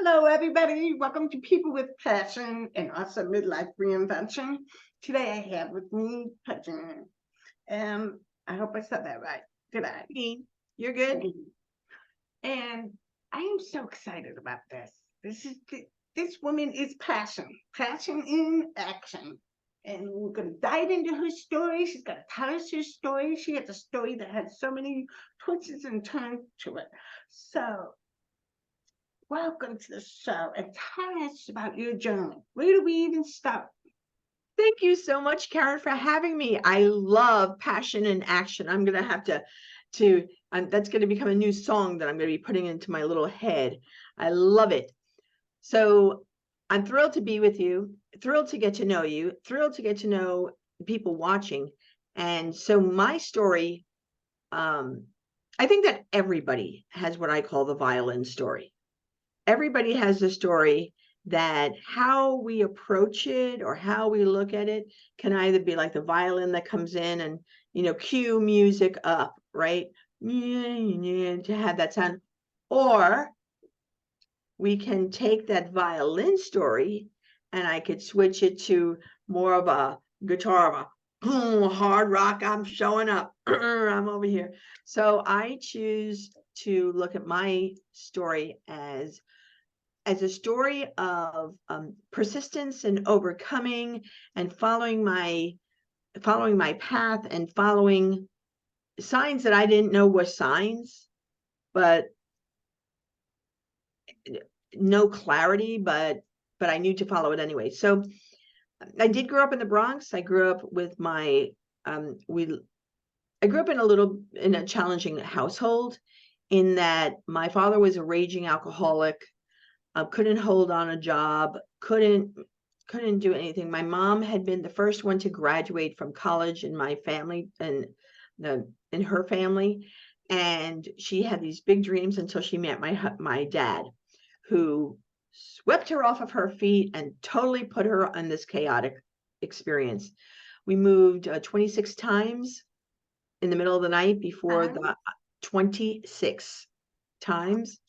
Hello, everybody. Welcome to People with Passion and also Midlife Reinvention. Today I have with me Pegine. And I hope I said that right. Did I? You're good. And I am so excited about this. This woman is passion in action. And we're going to dive into her story. She's going to tell us her story. She has a story that has so many twists and turns to it. So welcome to the show and tell us about your journey. Where do we even start? Thank you so much, Karen, for having me. I love passion and action. I'm going to have that's going to become a new song that I'm going to be putting into my little head. I love it. So I'm thrilled to be with you, thrilled to get to know you, thrilled to get to know people watching. And so my story, I think that everybody has what I call the violin story. Everybody has a story that how we approach it or how we look at it can either be like the violin that comes in and, cue music up, right? To have that sound. Or we can take that violin story and I could switch it to more of a guitar, of a hard rock. I'm showing up. I'm over here. So I choose to look at my story as a story of persistence and overcoming and following my path and following signs that I didn't know were signs, but no clarity, but I knew to follow it anyway. So I did grow up in the Bronx. I grew up with I grew up in a challenging household in that my father was a raging alcoholic. Couldn't hold on a job, couldn't do anything. My mom had been the first one to graduate from college in my family and in her family, and she had these big dreams until she met my dad, who swept her off of her feet and totally put her on this chaotic experience. We moved 26 times in the middle of the night before the 26 times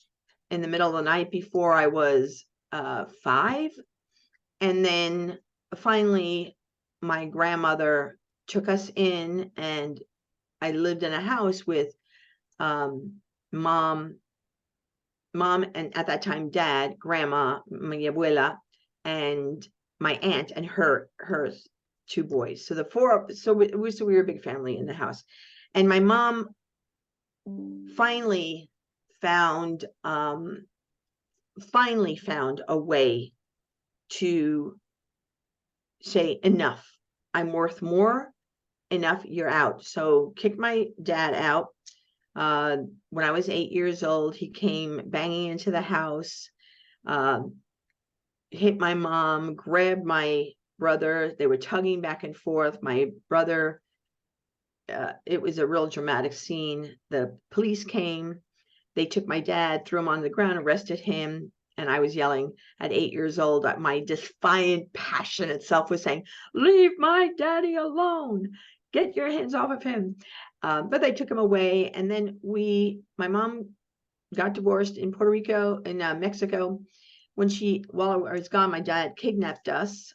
in the middle of the night before I was 5. And then finally, my grandmother took us in, and I lived in a house with mom, and at that time, dad, grandma, my abuela, and my aunt and her 2 boys. So we were a big family in the house. And my mom finally found a way to say, enough, I'm worth more, enough, you're out. So kicked my dad out. When I was 8 years old, he came banging into the house, hit my mom, grabbed my brother. They were tugging back and forth. My brother, it was a real dramatic scene. The police came. They took my dad, threw him on the ground, arrested him. And I was yelling at 8 years old. My defiant passion itself was saying, leave my daddy alone. Get your hands off of him. But they took him away. And then my mom got divorced in Puerto Rico, in Mexico. While I was gone, my dad kidnapped us.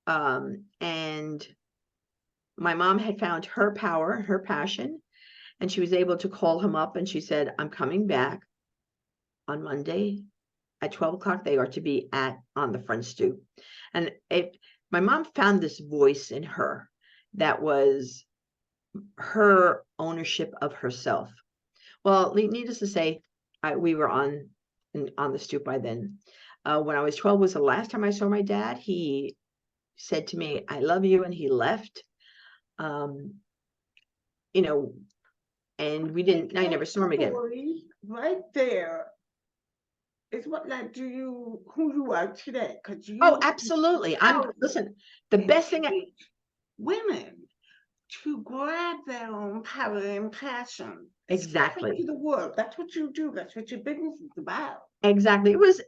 And my mom had found her power, her passion. And she was able to call him up, and she said, I'm coming back on Monday at 12 o'clock. They are to be on the front stoop. And my mom found this voice in her that was her ownership of herself. Well, needless to say, we were on the stoop by then. When I was 12 was the last time I saw my dad. He said to me, I love you, and he left. And I never saw him again. Right there is what led to who you are today. Oh, absolutely. Listen, the best thing women to grab their own power and passion. Exactly. To the world. That's what you do. That's what your business is about. Exactly. It was,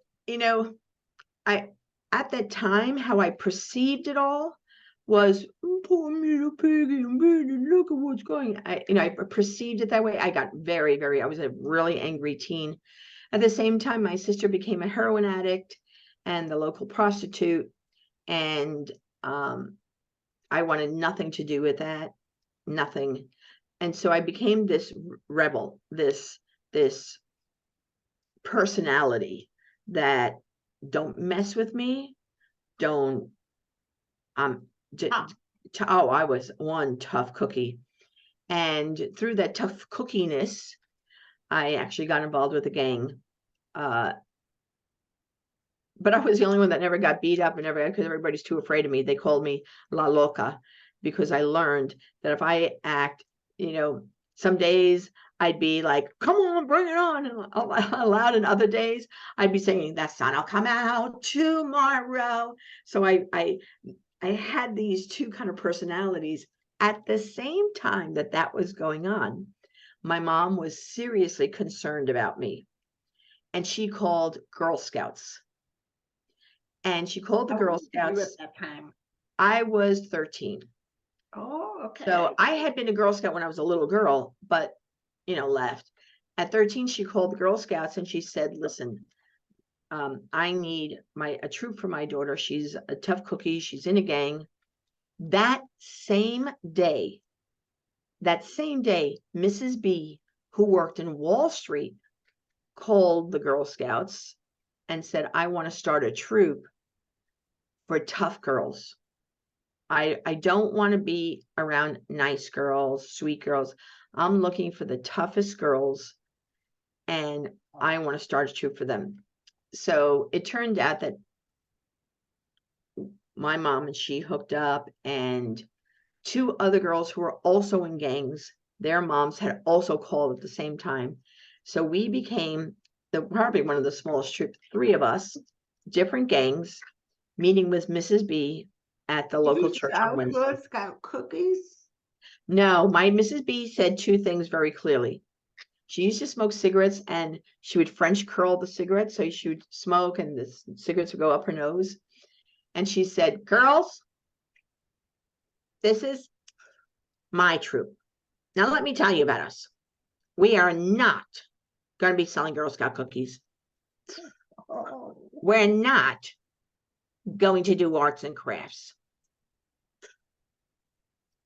at that time, how I perceived it all was, poor little piggy, look at what's going. I perceived it that way. I got very, very, I was a really angry teen. At the same time, my sister became a heroin addict and the local prostitute, and I wanted nothing to do with that, nothing. And so I became this rebel, this personality that don't mess with me, don't I was one tough cookie. And through that tough cookiness, I actually got involved with a gang. But I was the only one that never got beat up and never, because everybody's too afraid of me. They called me La Loca, because I learned that if I act, some days I'd be like, come on, bring it on, and loud, and other days I'd be singing, that sun will come out tomorrow. So I had these two kind of personalities. At the same time that was going on, my mom was seriously concerned about me, and she called Girl Scouts. And she called the Girl Scouts. At that time? I was 13. Oh, okay. So I had been a Girl Scout when I was a little girl, but, left. At 13, she called the Girl Scouts and she said, listen, I need a troop for my daughter. She's a tough cookie. She's in a gang. That same day, Mrs. B, who worked in Wall Street, called the Girl Scouts and said, I want to start a troop for tough girls. I don't want to be around nice girls, sweet girls. I'm looking for the toughest girls, and I want to start a troop for them. So it turned out that my mom and she hooked up, and two other girls who were also in gangs, their moms had also called at the same time. So we became probably one of the smallest troops, 3 of us, different gangs, meeting with Mrs. B at the local church on Wednesday. Girl Scout cookies? No, my Mrs. B said 2 things very clearly. She used to smoke cigarettes, and she would French curl the cigarettes, so she would smoke and the cigarettes would go up her nose. And she said, girls, this is my troop. Now let me tell you about us. We are not going to be selling Girl Scout cookies. Oh. We're not going to do arts and crafts.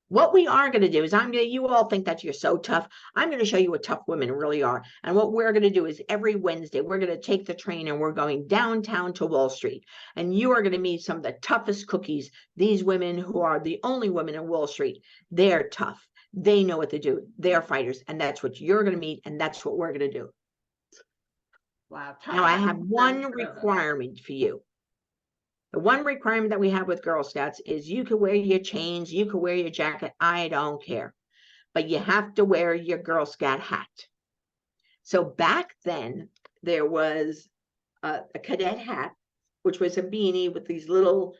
What we are going to do is you all think that you're so tough. I'm going to show you what tough women really are. And what we're going to do is every Wednesday, we're going to take the train and we're going downtown to Wall Street. And you are going to meet some of the toughest cookies. These women who are the only women in Wall Street, they're tough. They know what to do. They're fighters. And that's what you're going to meet. And that's what we're going to do. Wow. Now I have one requirement for you. The one requirement that we have with Girl Scouts is you can wear your chains, you can wear your jacket, I don't care. But you have to wear your Girl Scout hat. So back then, there was a cadet hat, which was a beanie with these little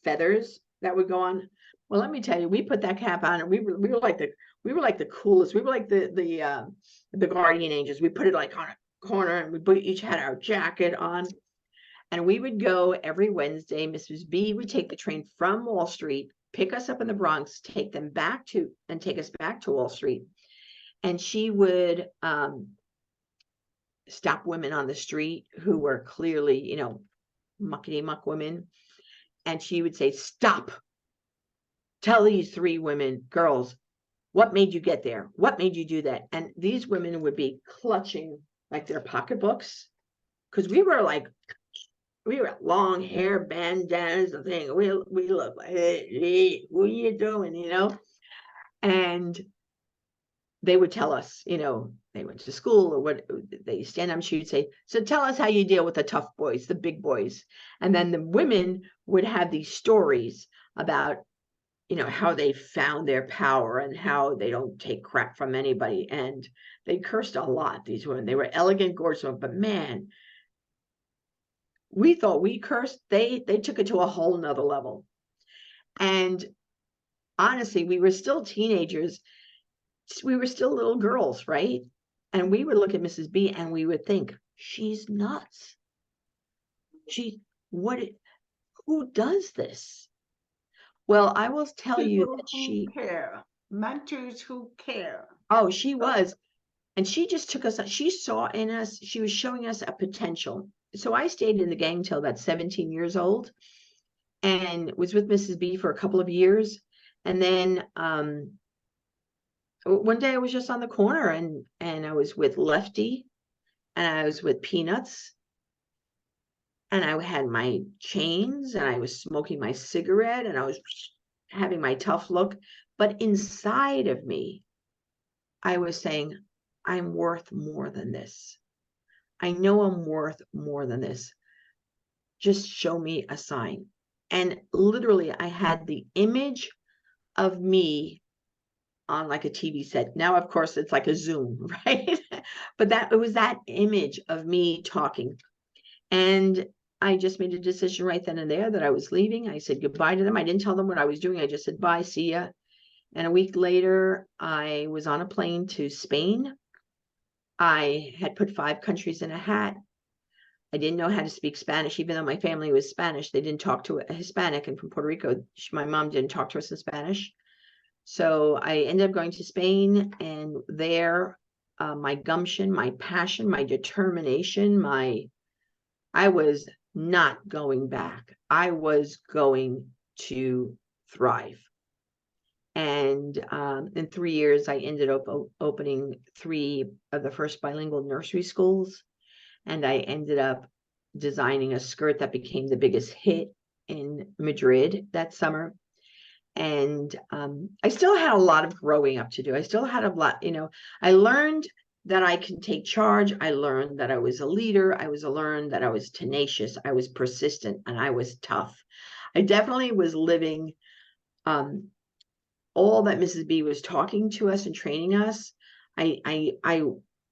feathers that would go on. Well, let me tell you, we put that cap on, and we were like the coolest. We were like the guardian angels. We put it on a corner, and we each had our jacket on. And we would go every Wednesday. Mrs. B would take the train from Wall Street, pick us up in the Bronx, take us back to Wall Street. And she would stop women on the street who were clearly, muckety muck women. And she would say, stop. Tell these 3 girls, what made you get there? What made you do that? And these women would be clutching their pocketbooks, because we were long hair, bandanas, the thing. We look like, hey, what are you doing, And they would tell us, they went to school or what, they stand up and she would say, so tell us how you deal with the tough boys, the big boys. And then the women would have these stories about, how they found their power and how they don't take crap from anybody. And they cursed a lot, these women. They were elegant, gorgeous, but man, we thought we cursed. They took it to a whole nother level. And honestly, we were still teenagers. We were still little girls, right? And we would look at Mrs. B and we would think, she's nuts. Who does this? Well, I will tell you that care. Mentors who care. Oh, she was. And she just took us, she saw in us, she was showing us a potential. So I stayed in the gang till about 17 years old and was with Mrs. B for a couple of years. And then one day I was just on the corner and I was with Lefty and I was with Peanuts and I had my chains and I was smoking my cigarette and I was having my tough look. But inside of me, I was saying, I'm worth more than this. I know I'm worth more than this. Just show me a sign. And literally, I had the image of me on like a TV set. Now, of course, it's like a Zoom, right? But it was that image of me talking. And I just made a decision right then and there that I was leaving. I said goodbye to them. I didn't tell them what I was doing. I just said, bye, see ya. And a week later, I was on a plane to Spain. I had put 5 countries in a hat. I didn't know how to speak Spanish, even though my family was Spanish. They didn't talk to a Hispanic, and from Puerto Rico, my mom didn't talk to us in Spanish. So I ended up going to Spain, and there, my gumption, my passion, my determination, I was not going back. I was going to thrive. And in 3 years, I ended up opening 3 of the first bilingual nursery schools. And I ended up designing a skirt that became the biggest hit in Madrid that summer. And I still had a lot of growing up to do. I still had a lot, I learned that I can take charge. I learned that I was a leader. learned that I was tenacious. I was persistent, and I was tough. I definitely was living all that Mrs. B was talking to us and training us. I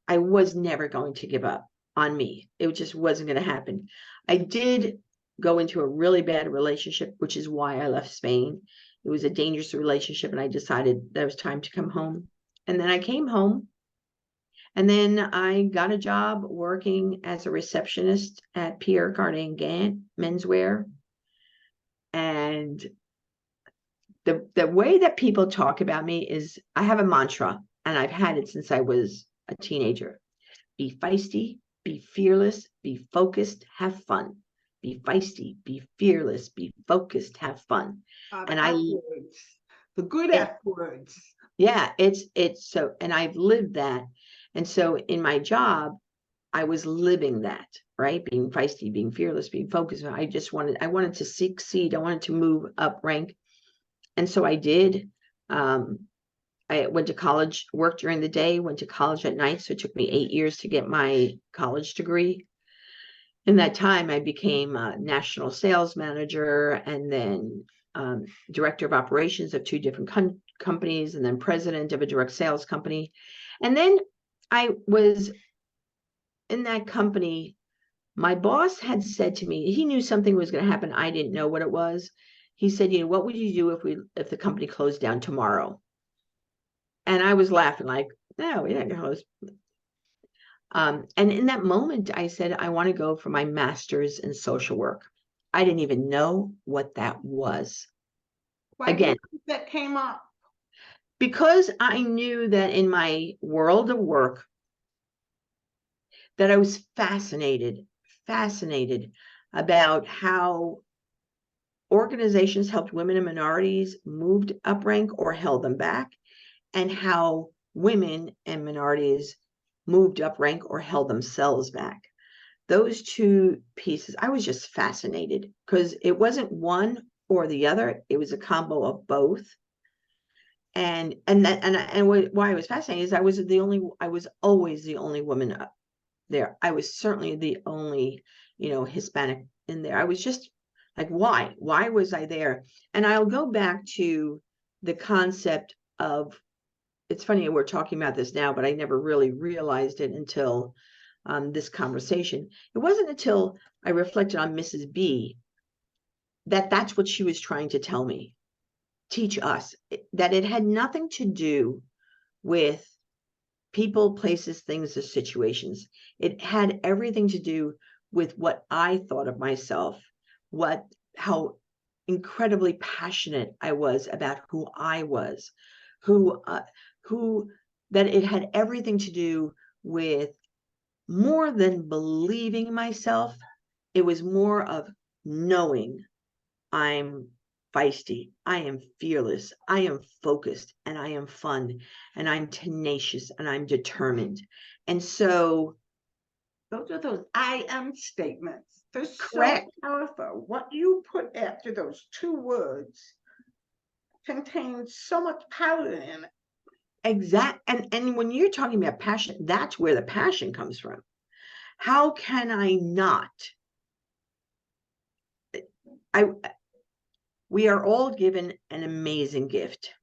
was never going to give up on me. It just wasn't going to happen. I did go into a really bad relationship, which is why I left Spain. It was a dangerous relationship, and I decided that it was time to come home. And then I came home, and then I got a job working as a receptionist at Pierre Cardin Gant menswear. And the way that people talk about me is, I have a mantra, and I've had it since I was a teenager. Be feisty, be fearless, be focused, have fun. Be feisty, be fearless, be focused, have fun. And the good F words. Yeah, it's so, and I've lived that. And so in my job, I was living that, right? Being feisty, being fearless, being focused. I wanted to succeed. I wanted to move up rank. And so I did. I went to college, worked during the day, went to college at night. So it took me 8 years to get my college degree. In that time, I became a national sales manager, and then director of operations of 2 different companies, and then president of a direct sales company. And then I was in that company. My boss had said to me, he knew something was going to happen. I didn't know what it was. He said, what would you do if the company closed down tomorrow? And I was laughing like, no, we're not going to close. And in that moment, I said, I want to go for my master's in social work. I didn't even know what that was. Why again, that came up? Because I knew that in my world of work, that I was fascinated about how organizations helped women and minorities moved up rank or held them back, and how women and minorities moved up rank or held themselves back. Those 2 pieces, I was just fascinated, because it wasn't one or the other. It was a combo of both. And why I was fascinated is I was always the only woman up there. I was certainly the only, Hispanic in there. I was just like, why was I there? And I'll go back to the concept of, it's funny we're talking about this now, but I never really realized it until this conversation. It wasn't until I reflected on Mrs. B that that's what she was trying to tell me, teach us, that it had nothing to do with people, places, things, or situations. It had everything to do with what I thought of myself, how incredibly passionate I was about who I was, who that it had everything to do with more than believing myself. It was more of knowing I'm feisty, I am fearless, I am focused, and I am fun, and I'm tenacious, and I'm determined. And so, Those are those I am statements. They're so correct. powerful. What you put after those two words contains so much power in it. And when you're talking about passion, that's where the passion comes from. How can I not? We are all given an amazing gift.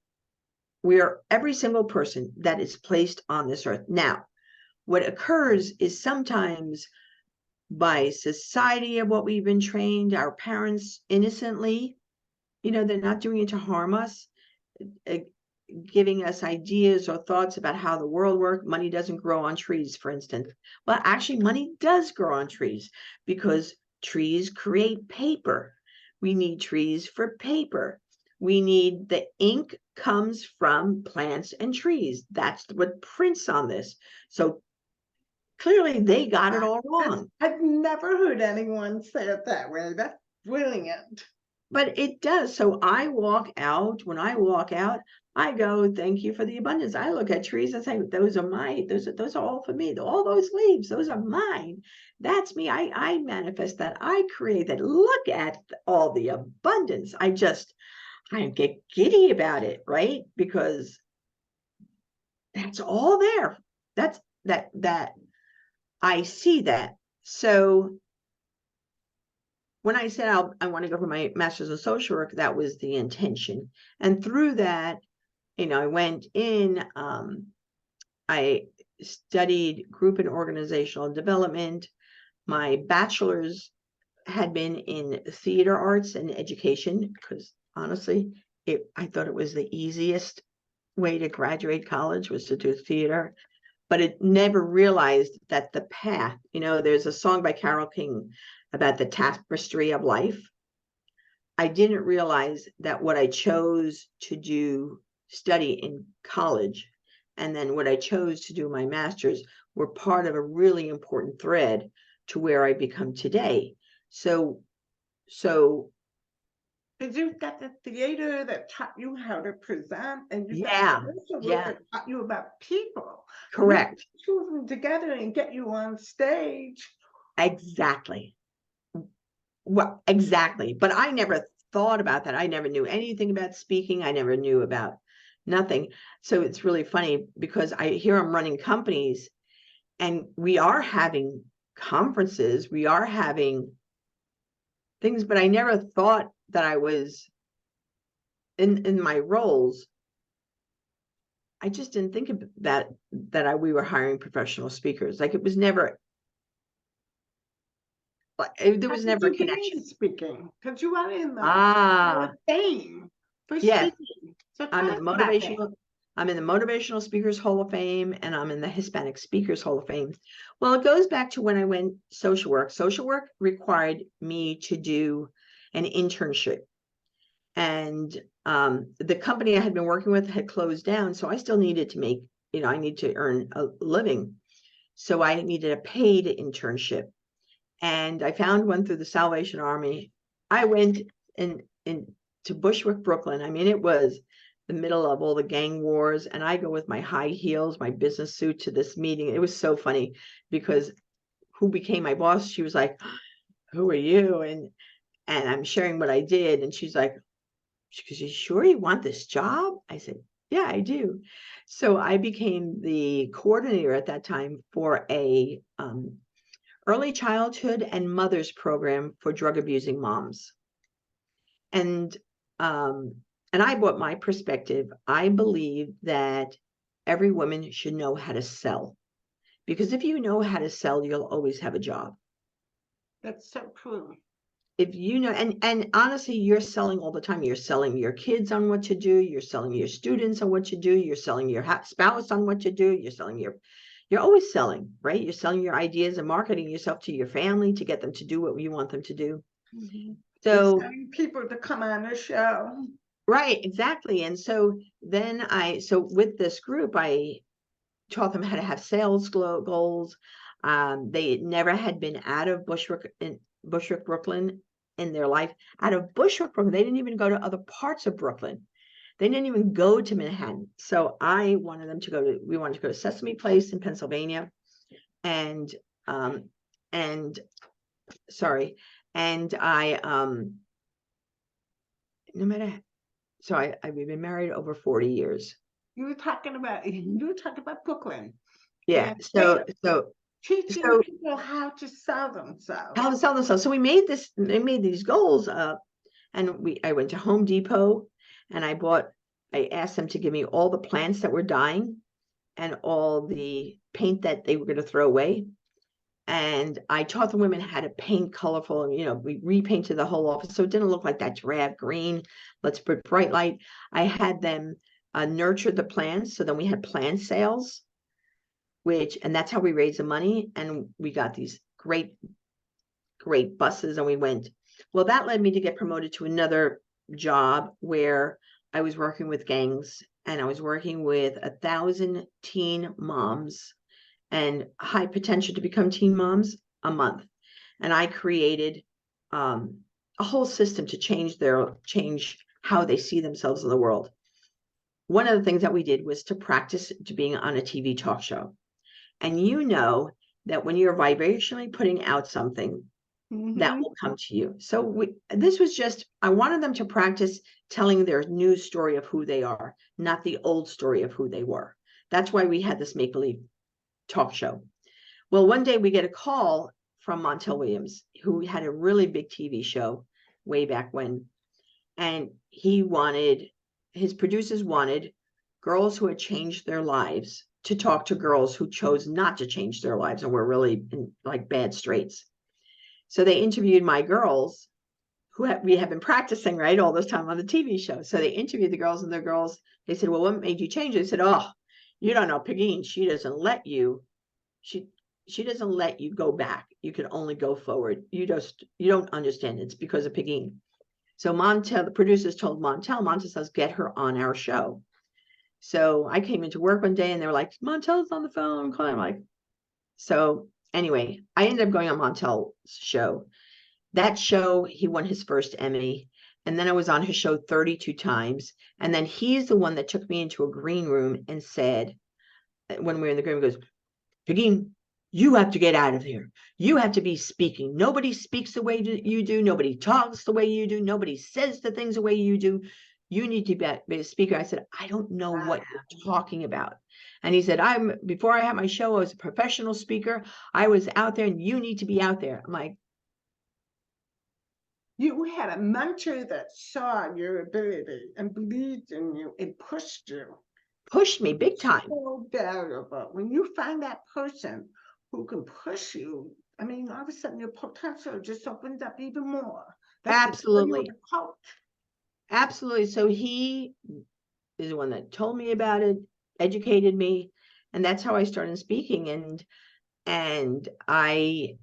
Every single person that is placed on this earth. Now, what occurs is sometimes by society of what we've been trained, our parents innocently, they're not doing it to harm us, giving us ideas or thoughts about how the world works. Money doesn't grow on trees, for instance. Well, actually, money does grow on trees because trees create paper. We need trees for paper. We need the ink comes from plants and trees. That's what prints on this. So clearly they got it all wrong. I've never heard anyone say it that way. That's brilliant. But it does. So when I walk out, I go, thank you for the abundance. I look at trees and say, those are mine. Those are all for me. All those leaves, those are mine. That's me. I manifest that. I create that. Look at all the abundance. I get giddy about it, right? Because that's all there. That I see that. So when I said I want to go for my master's in social work, that was the intention. And through that, I went in, I studied group and organizational development. My bachelor's had been in theater arts and education, because honestly, I thought it was the easiest way to graduate college was to do theater. But it never realized that the path, there's a song by Carole King about the tapestry of life. I didn't realize that what I chose to study in college and then what I chose to do my master's were part of a really important thread to where I become today. So Because you've got the theater that taught you how to present, and you've got yeah, the social work yeah, that taught you about people. correct. Two of them together and get you on stage. Exactly. Well, exactly. But I never thought about that. I never knew anything about speaking. I never knew about nothing. So it's really funny because I'm running companies and we are having conferences, we are having things, but I never thought that I was in my roles. I just didn't think of that we were hiring professional speakers. Like it was never, there was never a connection. Speaking, because you are in the Hall of Ah, Fame for yes. speaking. So I'm tell in us the about that. Motivational Speakers Hall of Fame, and I'm in the Hispanic Speakers Hall of Fame. Well, it goes back to when I went social work. Social work required me to do an internship. And the company I had been working with had closed down. So I still needed to make, I need to earn a living. So I needed a paid internship. And I found one through the Salvation Army. I went in to Bushwick, Brooklyn. I mean, it was the middle of all the gang wars. And I go with my high heels, my business suit to this meeting. It was so funny because who became my boss, she was like, who are you? And I'm sharing what I did. And she's like, because you sure you want this job? I said, yeah, I do. So I became the coordinator at that time for a early childhood and mothers program for drug abusing moms. And I brought my perspective. I believe that every woman should know how to sell, because if you know how to sell, you'll always have a job. That's so true. If you know, and honestly, you're selling all the time. You're selling your kids on what to do. You're selling your students on what to do. You're selling your spouse on what to do. You're always selling, right? You're selling your ideas and marketing yourself to your family to get them to do what you want them to do. Mm-hmm. So Telling people to come on the show. right, exactly. And so then so with this group, I taught them how to have sales goals. They never had been out of Bushwick, Brooklyn in their life. Out of Bushwick, Brooklyn, they didn't even go to other parts of Brooklyn. They didn't even go to Manhattan. So I wanted them to go to, we wanted to go to Sesame Place in Pennsylvania. And sorry. And no matter, so we've been married over 40 years. You were talking about Brooklyn. Yeah. And So teaching people how to sell themselves. How to sell themselves. So we made these goals up, and I went to Home Depot, and I asked them to give me all the plants that were dying and all the paint that they were going to throw away. And I taught the women how to paint colorful, and we repainted the whole office so it didn't look like that drab green. Let's put bright light. I had them nurture the plants, so then we had plant sales, and that's how we raised the money, and we got these great buses, and we went. Well, that led me to get promoted to another job where I was working with gangs, and I was working with 1,000 teen moms and high potential to become teen moms a month. And I created a whole system to change how they see themselves in the world. One of the things that we did was to practice to being on a TV talk show. And that when you're vibrationally putting out something, that will come to you. So this was just, I wanted them to practice telling their new story of who they are, not the old story of who they were. That's why we had this make-believe talk show. Well, one day we get a call from Montel Williams, who had a really big TV show way back when. And his producers wanted girls who had changed their lives to talk to girls who chose not to change their lives and were really in like bad straits. So they interviewed my girls we have been practicing, right, all this time on the TV show. So they interviewed the girls, and they said, well, what made you change it? They said, oh, you don't know Pegine. She doesn't let you go back. You can only go forward. You don't understand. It's because of Pegine. So Montel, the producers told Montel says, get her on our show. So I came into work one day, and they were like, Montel's on the phone. I'm like, so anyway, I ended up going on Montel's show. That show, he won his first Emmy. And then I was on his show 32 times. And then he's the one that took me into a green room and said, when we were in the green room, he goes, Pegine, you have to get out of here. You have to be speaking. Nobody speaks the way you do. Nobody talks the way you do. Nobody says the things the way you do. You need to be a speaker. I said, I don't know what you're talking about. And he said, before I had my show, I was a professional speaker. I was out there, and you need to be out there. I'm like, you had a mentor that saw your ability and believed in you and pushed you. Pushed me big time. So valuable. When you find that person who can push you, I mean, all of a sudden your potential just opens up even more. Absolutely. Absolutely. So he is the one that told me about it, educated me, and that's how I started speaking. And I've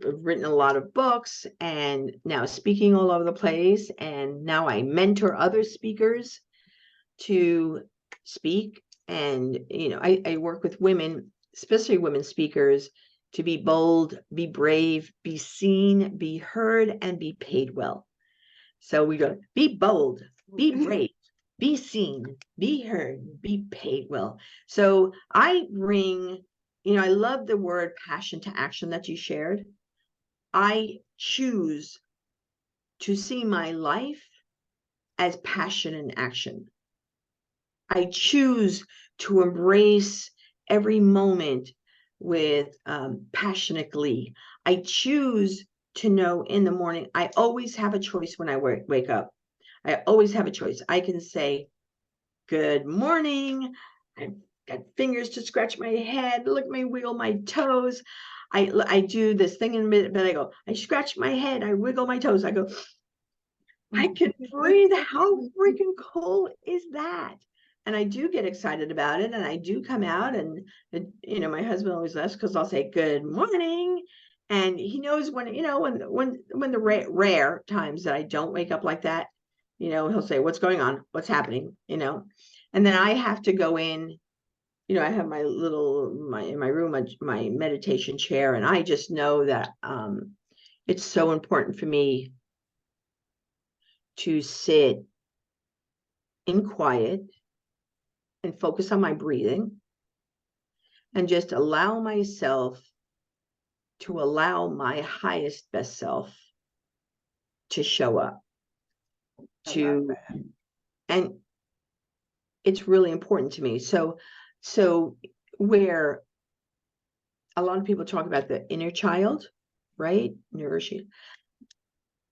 written a lot of books, and now speaking all over the place, and now I mentor other speakers to speak. And I work with women, especially women speakers, to be bold, be brave, be seen, be heard, and be paid well. So we go, be bold, be brave, be seen, be heard, be paid well. So I bring, I love the word passion to action that you shared. I choose to see my life as passion and action. I choose to embrace every moment with passionate glee. I choose to know in the morning, I always have a choice when I wake up. I always have a choice. I can say, good morning. I've got fingers to scratch my head, look at me, wiggle my toes. I do this thing in a minute, but I go, I scratch my head, I wiggle my toes. I go, I can breathe. How freaking cool is that? And I do get excited about it, and I do come out, and my husband always laughs because I'll say good morning, and he knows when the rare times that I don't wake up like that, he'll say, what's going on, what's happening, And then I have to go in, I have my in my room, my meditation chair, and I just know that it's so important for me to sit in quiet and focus on my breathing and just allow myself to allow my highest best self to show up. And it's really important to me. So where a lot of people talk about the inner child, right? Nourishing.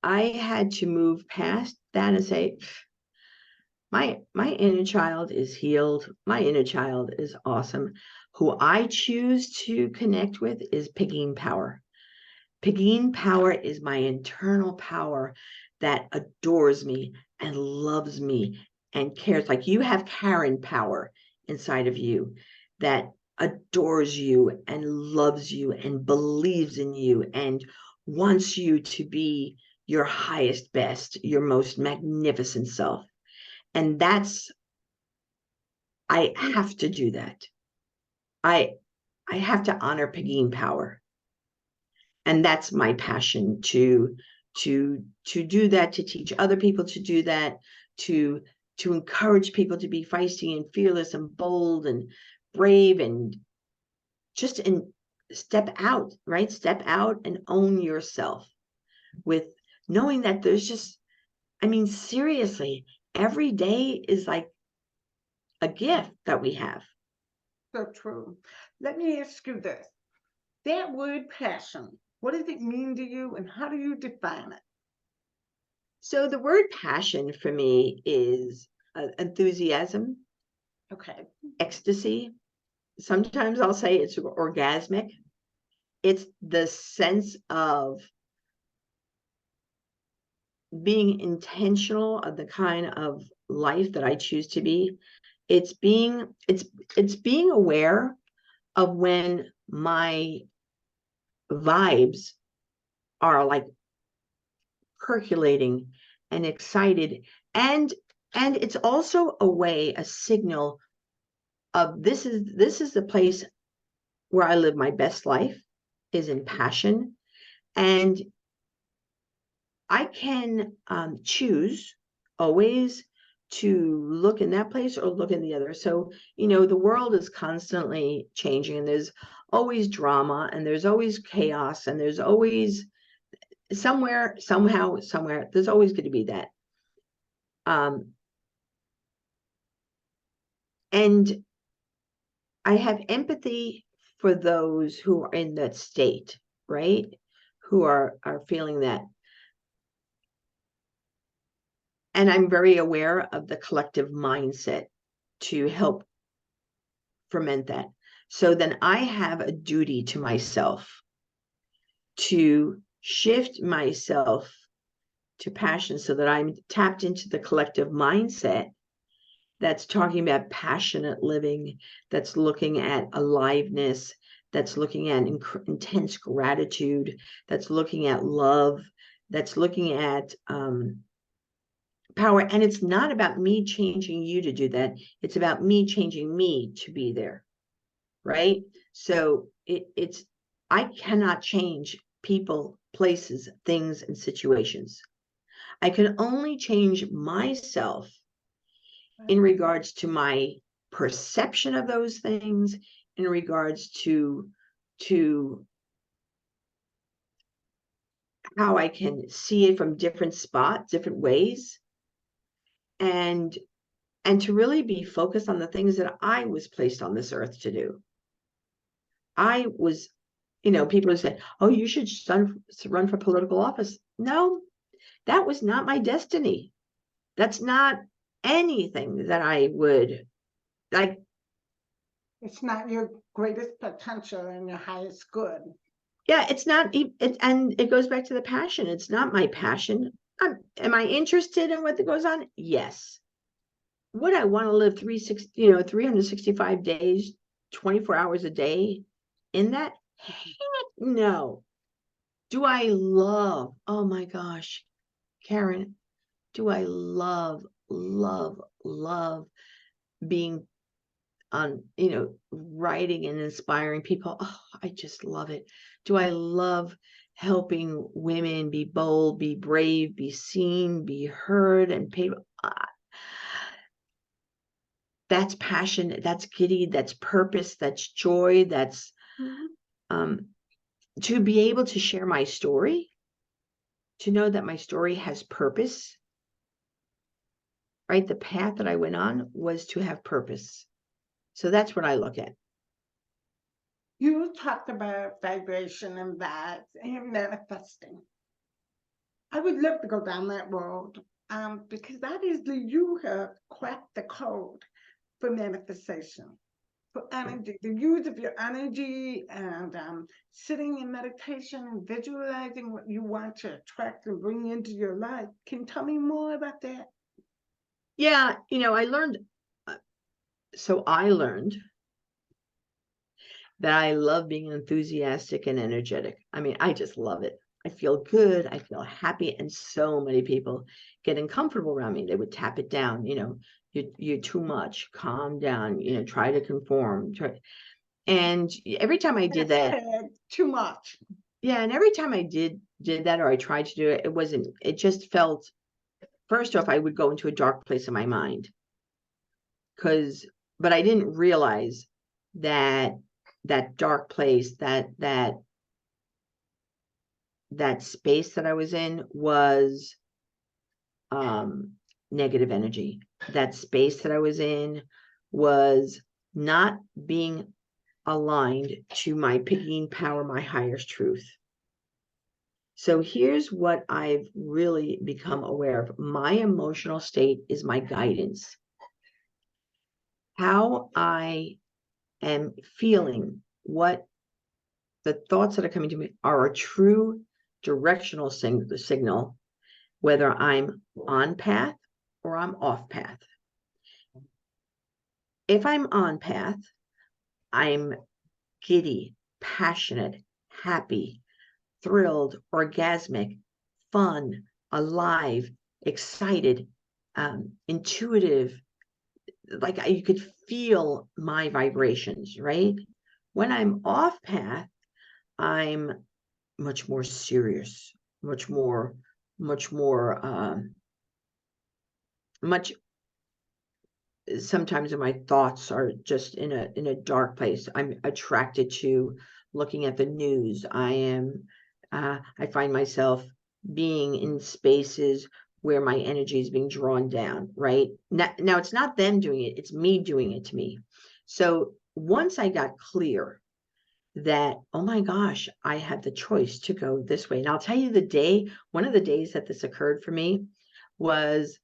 I had to move past that and say, my inner child is healed. My inner child is awesome. Who I choose to connect with is Pegine Power. Pegine Power is my internal power that adores me and loves me and cares. Like you have Karen Power inside of you that adores you and loves you and believes in you and wants you to be your highest, best, your most magnificent self. And I have to do that. I have to honor Pegine Power. And that's my passion to do that, to teach other people to do that, to encourage people to be feisty and fearless and bold and brave and just step out, right? Step out and own yourself with knowing that there's just, seriously, every day is like a gift that we have. So true. Let me ask you this. That word passion, what does it mean to you and how do you define it? So the word passion for me is enthusiasm, Okay. ecstasy. Sometimes I'll say it's orgasmic. It's the sense of being intentional of the kind of life that I choose to be. It's being aware of when my vibes are like percolating and excited, and it's also a signal of this is the place where I live my best life, is in passion. And I can choose always to look in that place or look in the other. So, the world is constantly changing and there's always drama and there's always chaos and there's always somewhere, somehow, somewhere, there's always going to be that. And I have empathy for those who are in that state, right? Who are feeling that. And I'm very aware of the collective mindset to help ferment that. So then I have a duty to myself to shift myself to passion so that I'm tapped into the collective mindset that's talking about passionate living, that's looking at aliveness, that's looking at intense gratitude, that's looking at love, that's looking at power. And it's not about me changing you to do that. It's about me changing me to be there, right? So it's I cannot change people, places, things, and situations. I can only change myself in regards to my perception of those things, in regards to how I can see it from different spots, different ways, and to really be focused on the things that I was placed on this earth to do. I was, people say, oh, you should run for political office. No, that was not my destiny. That's not anything that I would like. It's not your greatest potential and your highest good. Yeah, it's not, and it goes back to the passion. It's not my passion. Am I interested in what goes on? Yes. Would I want to live 365 days, 24 hours a day in that? Heck no. Do I love, oh my gosh, Karen, do I love being on, writing and inspiring people. Oh, I just love it. Do I love helping women be bold, be brave, be seen, be heard, and paid? That's passion. That's giddy. That's purpose. That's joy. That's to be able to share my story, to know that my story has purpose, right? The path that I went on was to have purpose. So that's what I look at. You talked about vibration and vibes and manifesting. I would love to go down that road, because that is you have cracked the code for manifestation, for energy, the use of your energy, and sitting in meditation and visualizing what you want to attract and bring into your life. Can you tell me more about that? Yeah, I learned that I love being enthusiastic and energetic. I mean, I just love it. I feel good. I feel happy. And so many people getting comfortable around me. They would tap it down, you're too much, calm down, try to conform. And every time I did that, Too much. yeah, and every time I did that, or I tried to do it, it just felt, first off, I would go into a dark place in my mind. But I didn't realize that dark place, that space that I was in was negative energy. That space that I was in was not being aligned to my Pegine power, my highest truth. So here's what I've really become aware of. My emotional state is my guidance. How I am feeling, what the thoughts that are coming to me are a true directional signal, whether I'm on path or I'm off path. If I'm on path, I'm giddy, passionate, happy, thrilled, orgasmic, fun, alive, excited, intuitive. Like you could feel my vibrations, right? When I'm off path, I'm much more serious, much sometimes my thoughts are just in a dark place. I'm attracted to looking at the news. I find myself being in spaces where my energy is being drawn down, right? Now it's not them doing it, it's me doing it to me. So once I got clear that, oh my gosh, I had the choice to go this way. And I'll tell you one of the days that this occurred for me was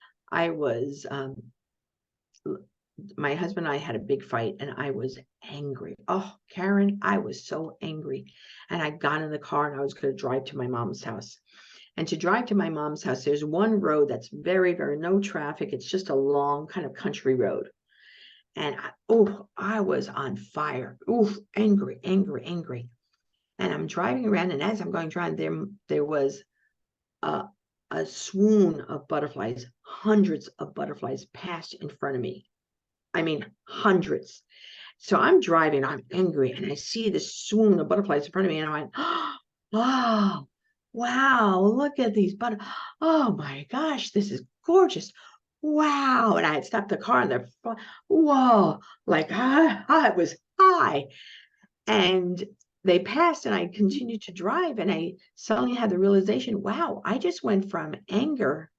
my husband and I had a big fight and I was angry. Oh, Karen, I was so angry. And I got in the car and I was going to drive to my mom's house. And to drive to my mom's house, there's one road that's very, very no traffic. It's just a long kind of country road. And I was on fire. Angry. And I'm driving around, and as I'm going driving, there was a swoon of butterflies. Hundreds of butterflies passed in front of me. I mean, hundreds. So I'm driving, I'm angry, and I see this swoon of butterflies in front of me, and I went, oh, wow, look at these butterflies. Oh my gosh, this is gorgeous. Wow. And I had stopped the car, and they're, whoa, like I was high. And they passed, and I continued to drive, and I suddenly had the realization, wow, I just went from anger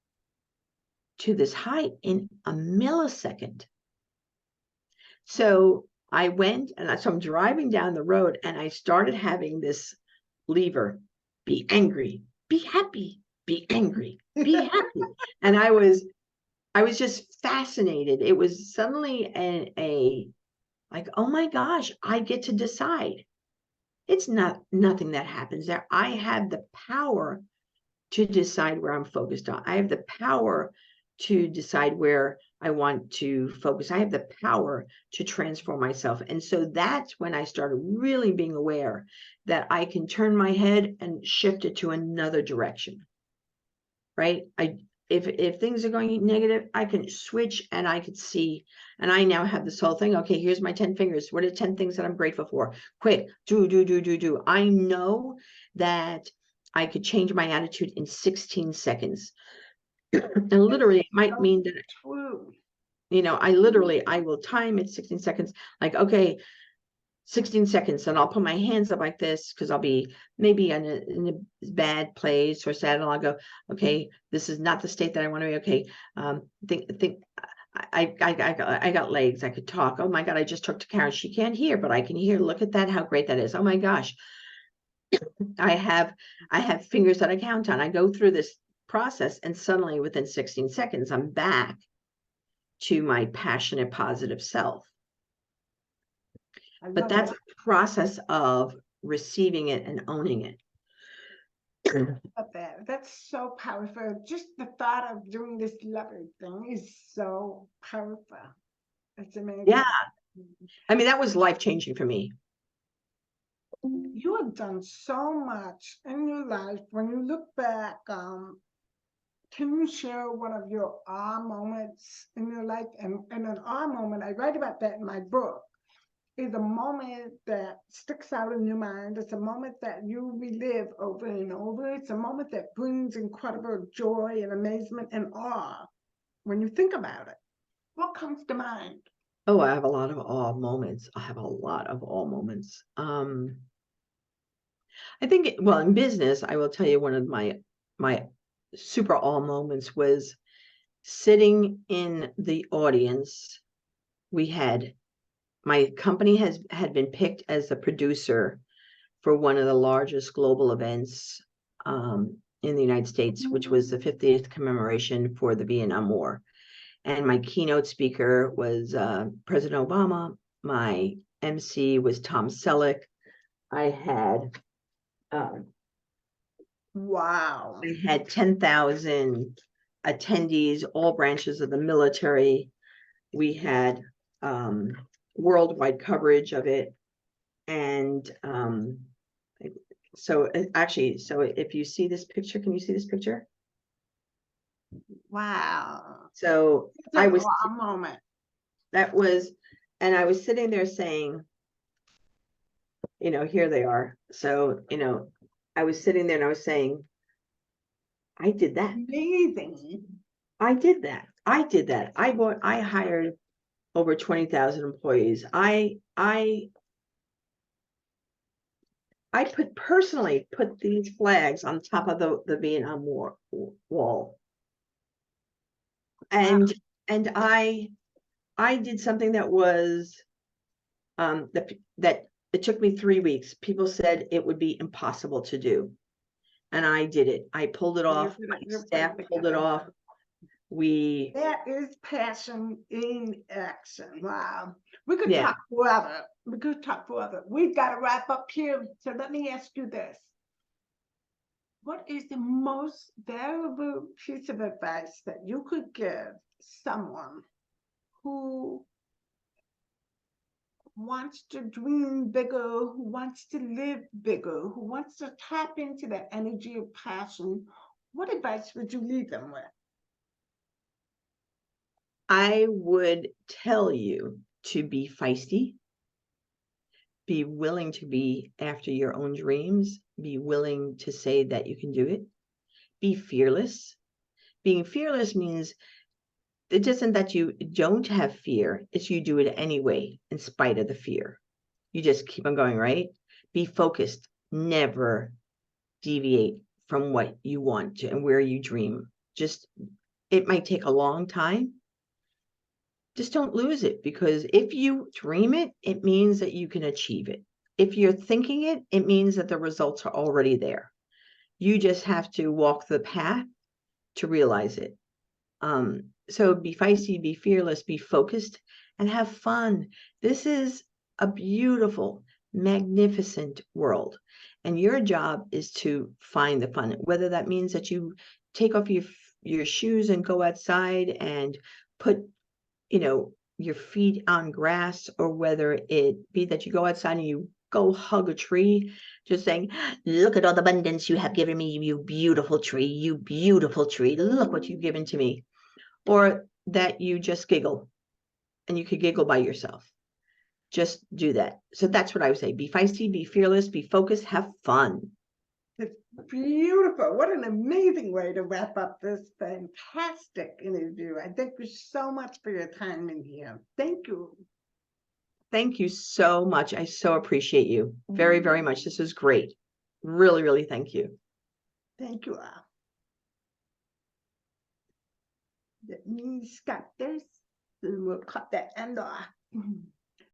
to this high in a millisecond. So I went, and so I'm driving down the road, and I started having this lever: be angry, be happy, be angry, be happy. And I was just fascinated. It was suddenly like, oh my gosh, I get to decide. It's nothing that happens there. I have the power to decide where I'm focused on. I have the power to decide where I want to focus. I have the power to transform myself. And so that's when I started really being aware that I can turn my head and shift it to another direction, right? if things are going negative, I can switch and I could see, and I now have this whole thing. Okay, here's my 10 fingers. What are 10 things that I'm grateful for? Quick, do. I know that I could change my attitude in 16 seconds. And literally, it might mean that, True. I will time it 16 seconds. Like, okay, 16 seconds, and I'll put my hands up like this because I'll be maybe in a bad place or sad, and I'll go, okay, this is not the state that I want to be. Okay, think I got legs, I could talk. Oh my God, I just talked to Karen. She can't hear, but I can hear. Look at that, how great that is. Oh my gosh, I have fingers that I count on. I go through this process, and suddenly within 16 seconds, I'm back to my passionate, positive self. But that's a process of receiving it and owning it. That's so powerful. Just the thought of doing this lovely thing is so powerful. It's amazing. Yeah. I mean, that was life-changing for me. You have done so much in your life. When you look back, can you share one of your aha moments in your life? And an aha moment, I write about that in my book, is a moment that sticks out in your mind. It's a moment that you relive over and over. It's a moment that brings incredible joy and amazement and awe when you think about it. What comes to mind? Oh, I have a lot of awe moments. I have a lot of awe moments. I think, well, in business, I will tell you one of my super awe moments was sitting in the audience. My company had been picked as the producer for one of the largest global events in the United States, which was the 50th commemoration for the Vietnam War. And my keynote speaker was President Obama. My MC was Tom Selleck. I had Wow. 10,000 attendees, all branches of the military. We had worldwide coverage of it. And so if you see this picture, can you see this picture? Wow. So I was a moment. And I was sitting there saying, here they are. So, I was sitting there and I was saying, I did that. Amazing. I did that. I hired over 20,000 employees. I personally put these flags on top of the Vietnam War wall. And I did something that was that it took me 3 weeks. People said it would be impossible to do. And I did it. I pulled it off. My staff pulled it off. That is passion in action. Wow. We could talk forever. We've got to wrap up here. So let me ask you this. What is the most valuable piece of advice that you could give someone who wants to dream bigger, who wants to live bigger, who wants to tap into that energy of passion? What advice would you leave them with? I would tell you to be feisty, be willing to be after your own dreams, be willing to say that you can do it, be fearless. Being fearless means it isn't that you don't have fear, it's you do it anyway, in spite of the fear. You just keep on going, right? Be focused, never deviate from what you want to and where you dream. It might take a long time. Just don't lose it, because if you dream it, it means that you can achieve it. If you're thinking it, it means that the results are already there. You just have to walk the path to realize it. So be feisty, be fearless, be focused, and have fun. This is a beautiful, magnificent world. And your job is to find the fun, whether that means that you take off your shoes and go outside and put your feet on grass, or whether it be that you go outside and you go hug a tree, just saying, look at all the abundance you have given me, you beautiful tree, you beautiful tree. Look what you've given to me. Or that you just giggle, and you could giggle by yourself. Just do that. So that's what I would say. Be feisty, be fearless, be focused, have fun. It's beautiful. What an amazing way to wrap up this fantastic interview. I thank you so much for your time in here. Thank you. Thank you so much. I so appreciate you very, very much. This was great. Really, really thank you. Thank you all. Let me stop this, and we'll cut that end off.